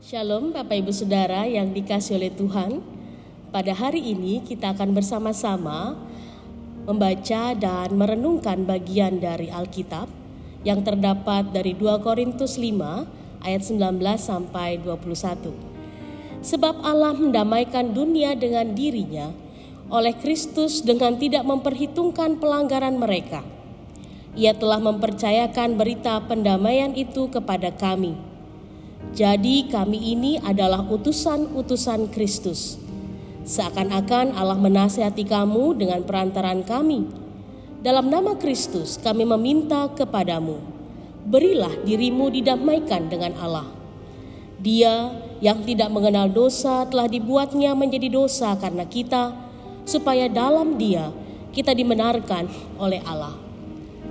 Shalom Bapak Ibu Saudara yang dikasihi oleh Tuhan. Pada hari ini kita akan bersama-sama membaca dan merenungkan bagian dari Alkitab yang terdapat dari 2 Korintus 5 ayat 19 sampai 21. Sebab Allah mendamaikan dunia dengan dirinya oleh Kristus dengan tidak memperhitungkan pelanggaran mereka. Ia telah mempercayakan berita pendamaian itu kepada kami. Jadi kami ini adalah utusan-utusan Kristus. Seakan-akan Allah menasihati kamu dengan perantaran kami. Dalam nama Kristus kami meminta kepadamu, berilah dirimu didamaikan dengan Allah. Dia yang tidak mengenal dosa telah dibuatnya menjadi dosa karena kita, supaya dalam Dia kita dibenarkan oleh Allah.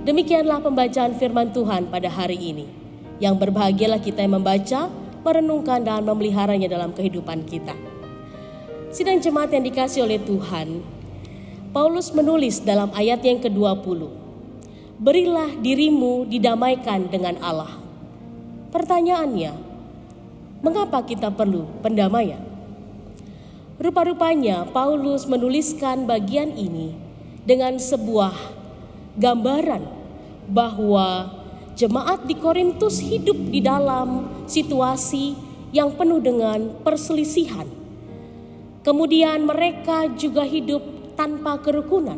Demikianlah pembacaan firman Tuhan pada hari ini. Yang berbahagialah kita yang membaca, merenungkan dan memeliharanya dalam kehidupan kita. Sidang jemaat yang dikasihi oleh Tuhan, Paulus menulis dalam ayat yang ke-20, berilah dirimu didamaikan dengan Allah. Pertanyaannya, mengapa kita perlu pendamaian? Rupa-rupanya Paulus menuliskan bagian ini dengan sebuah gambaran bahwa jemaat di Korintus hidup di dalam situasi yang penuh dengan perselisihan. Kemudian mereka juga hidup tanpa kerukunan,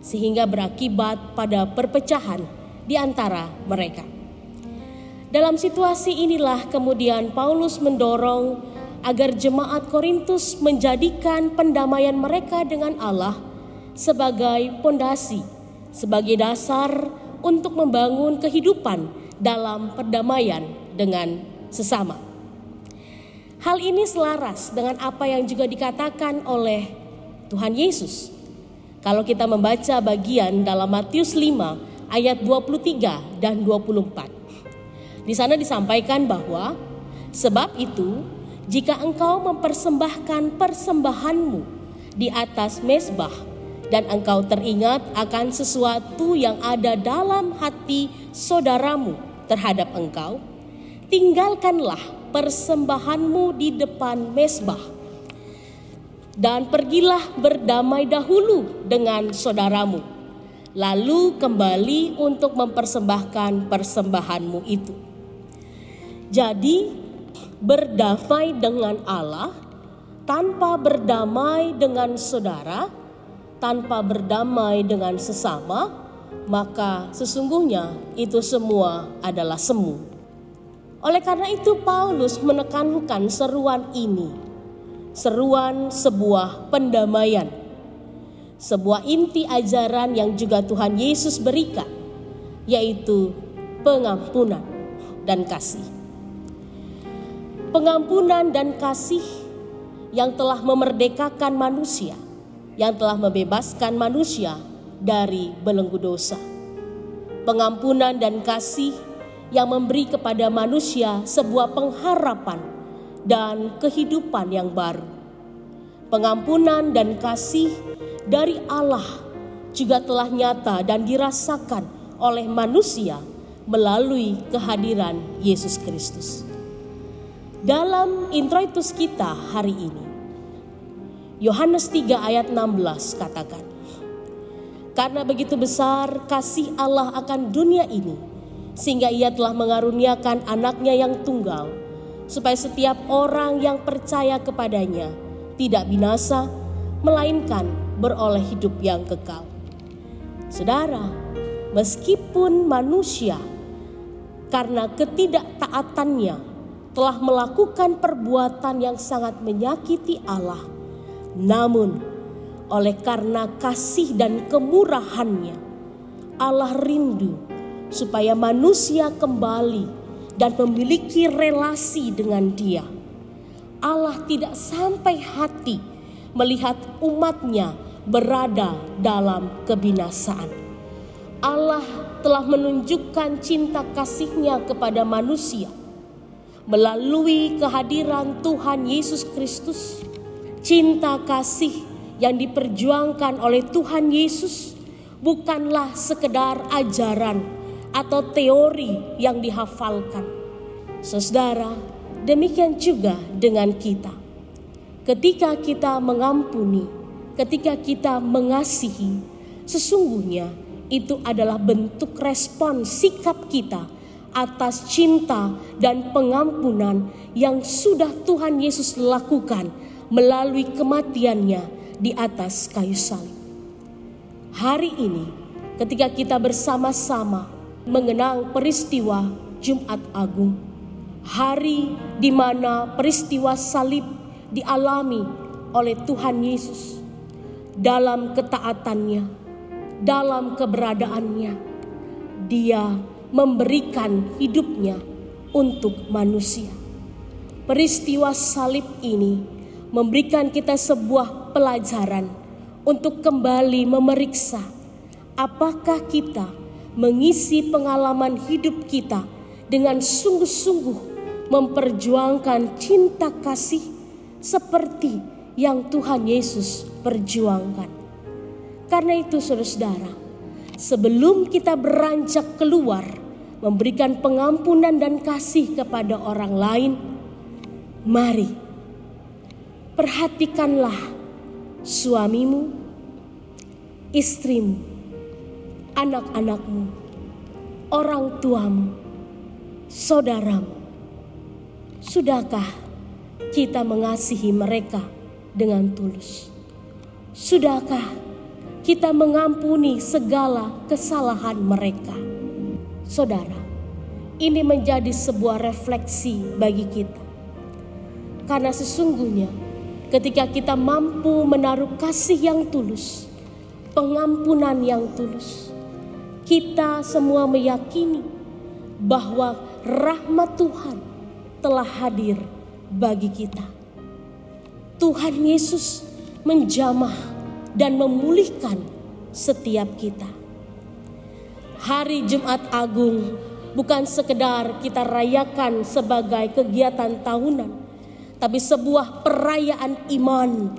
sehingga berakibat pada perpecahan di antara mereka. Dalam situasi inilah kemudian Paulus mendorong agar jemaat Korintus menjadikan pendamaian mereka dengan Allah sebagai pondasi, sebagai dasar untuk membangun kehidupan dalam perdamaian dengan sesama. Hal ini selaras dengan apa yang juga dikatakan oleh Tuhan Yesus. Kalau kita membaca bagian dalam Matius 5 ayat 23 dan 24. Di sana disampaikan bahwa sebab itu jika engkau mempersembahkan persembahanmu di atas mezbah dan engkau teringat akan sesuatu yang ada dalam hati saudaramu terhadap engkau, tinggalkanlah persembahanmu di depan mezbah dan pergilah berdamai dahulu dengan saudaramu, lalu kembali untuk mempersembahkan persembahanmu itu. Jadi berdamai dengan Allah tanpa berdamai dengan saudara, tanpa berdamai dengan sesama, maka sesungguhnya itu semua adalah semu. Oleh karena itu Paulus menekankan seruan ini, seruan sebuah pendamaian, sebuah inti ajaran yang juga Tuhan Yesus berikan, yaitu pengampunan dan kasih. Pengampunan dan kasih yang telah memerdekakan manusia, yang telah membebaskan manusia dari belenggu dosa. Pengampunan dan kasih yang memberi kepada manusia sebuah pengharapan dan kehidupan yang baru. Pengampunan dan kasih dari Allah juga telah nyata dan dirasakan oleh manusia melalui kehadiran Yesus Kristus. Dalam introitus kita hari ini, Yohanes 3 ayat 16 katakan, karena begitu besar kasih Allah akan dunia ini, sehingga ia telah mengaruniakan anaknya yang tunggal, supaya setiap orang yang percaya kepadanya tidak binasa, melainkan beroleh hidup yang kekal. Saudara, meskipun manusia karena ketidaktaatannya telah melakukan perbuatan yang sangat menyakiti Allah, namun oleh karena kasih dan kemurahannya, Allah rindu supaya manusia kembali dan memiliki relasi dengan Dia. Allah tidak sampai hati melihat umatnya berada dalam kebinasaan. Allah telah menunjukkan cinta kasih-Nya kepada manusia melalui kehadiran Tuhan Yesus Kristus. Cinta kasih yang diperjuangkan oleh Tuhan Yesus bukanlah sekedar ajaran atau teori yang dihafalkan. Saudara, demikian juga dengan kita. Ketika kita mengampuni, ketika kita mengasihi, sesungguhnya itu adalah bentuk respon sikap kita atas cinta dan pengampunan yang sudah Tuhan Yesus lakukan melalui kematiannya di atas kayu salib. Hari ini, ketika kita bersama-sama mengenang peristiwa Jumat Agung, hari di mana peristiwa salib dialami oleh Tuhan Yesus dalam ketaatannya, dalam keberadaannya, Dia memberikan hidupnya untuk manusia. Peristiwa salib ini memberikan kita sebuah pelajaran untuk kembali memeriksa apakah kita mengisi pengalaman hidup kita dengan sungguh-sungguh memperjuangkan cinta kasih seperti yang Tuhan Yesus perjuangkan. Karena itu saudara-saudara, sebelum kita beranjak keluar memberikan pengampunan dan kasih kepada orang lain, mari perhatikanlah suamimu, istrimu, anak-anakmu, orang tuamu, saudaramu. Sudahkah kita mengasihi mereka dengan tulus? Sudahkah kita mengampuni segala kesalahan mereka? Saudara, ini menjadi sebuah refleksi bagi kita. Karena sesungguhnya ketika kita mampu menaruh kasih yang tulus, pengampunan yang tulus, kita semua meyakini bahwa rahmat Tuhan telah hadir bagi kita. Tuhan Yesus menjamah dan memulihkan setiap kita. Hari Jumat Agung bukan sekedar kita rayakan sebagai kegiatan tahunan, tapi sebuah perayaan iman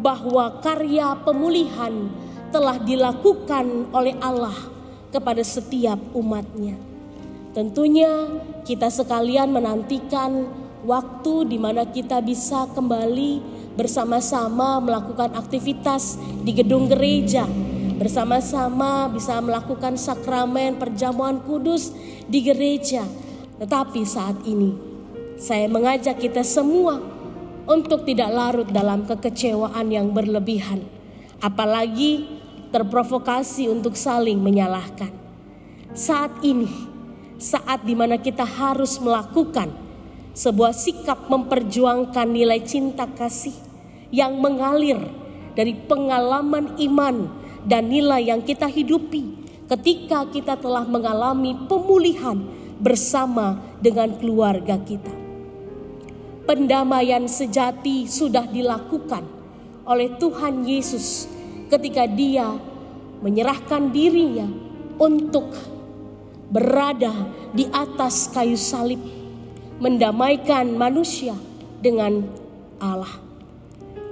bahwa karya pemulihan telah dilakukan oleh Allah kepada setiap umatnya. Tentunya kita sekalian menantikan waktu di mana kita bisa kembali bersama-sama melakukan aktivitas di gedung gereja, bersama-sama bisa melakukan sakramen perjamuan kudus di gereja. Tetapi saat ini saya mengajak kita semua untuk tidak larut dalam kekecewaan yang berlebihan, apalagi terprovokasi untuk saling menyalahkan. Saat ini, saat dimana kita harus melakukan sebuah sikap memperjuangkan nilai cinta kasih yang mengalir dari pengalaman iman dan nilai yang kita hidupi ketika kita telah mengalami pemulihan bersama dengan keluarga kita. Pendamaian sejati sudah dilakukan oleh Tuhan Yesus ketika Dia menyerahkan dirinya untuk berada di atas kayu salib, mendamaikan manusia dengan Allah.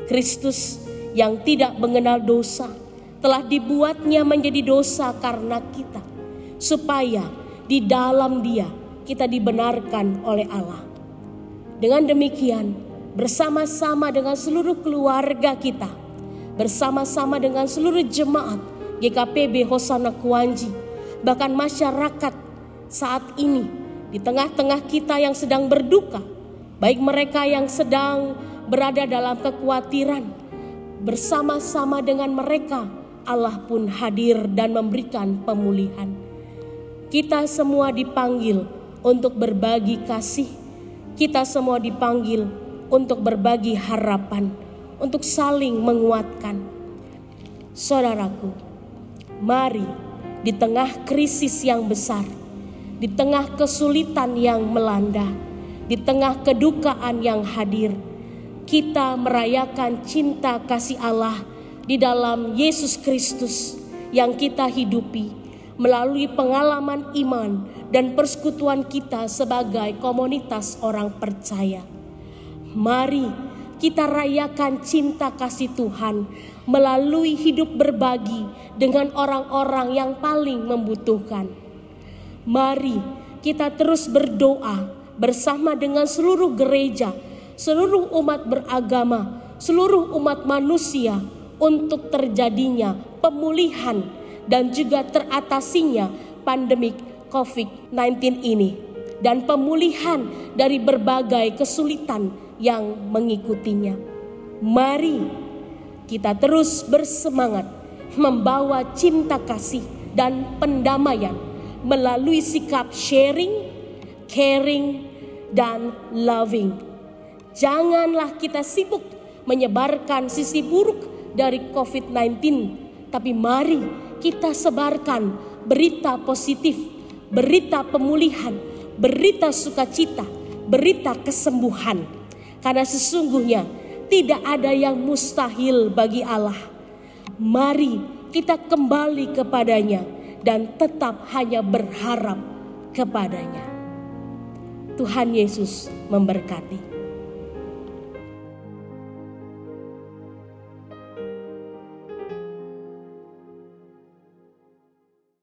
Kristus yang tidak mengenal dosa telah dibuatnya menjadi dosa karena kita, supaya di dalam Dia kita dibenarkan oleh Allah. Dengan demikian, bersama-sama dengan seluruh keluarga kita, bersama-sama dengan seluruh jemaat GKPB Hosana Kuanji, bahkan masyarakat saat ini di tengah-tengah kita yang sedang berduka, baik mereka yang sedang berada dalam kekhawatiran, bersama-sama dengan mereka Allah pun hadir dan memberikan pemulihan. Kita semua dipanggil untuk berbagi kasih, kita semua dipanggil untuk berbagi harapan, untuk saling menguatkan. Saudaraku, mari di tengah krisis yang besar, di tengah kesulitan yang melanda, di tengah kedukaan yang hadir, kita merayakan cinta kasih Allah di dalam Yesus Kristus yang kita hidupi melalui pengalaman iman dan persekutuan kita sebagai komunitas orang percaya. Mari kita rayakan cinta kasih Tuhan melalui hidup berbagi dengan orang-orang yang paling membutuhkan. Mari kita terus berdoa bersama dengan seluruh gereja, seluruh umat beragama, seluruh umat manusia untuk terjadinya pemulihan dan juga teratasinya pandemik COVID-19 ini, dan pemulihan dari berbagai kesulitan yang mengikutinya. Mari kita terus bersemangat membawa cinta kasih dan pendamaian melalui sikap sharing, caring, dan loving. Janganlah kita sibuk menyebarkan sisi buruk dari COVID-19, tapi mari kita sebarkan berita positif, berita pemulihan, berita sukacita, berita kesembuhan. Karena sesungguhnya tidak ada yang mustahil bagi Allah. Mari kita kembali kepadanya dan tetap hanya berharap kepadanya. Tuhan Yesus memberkati.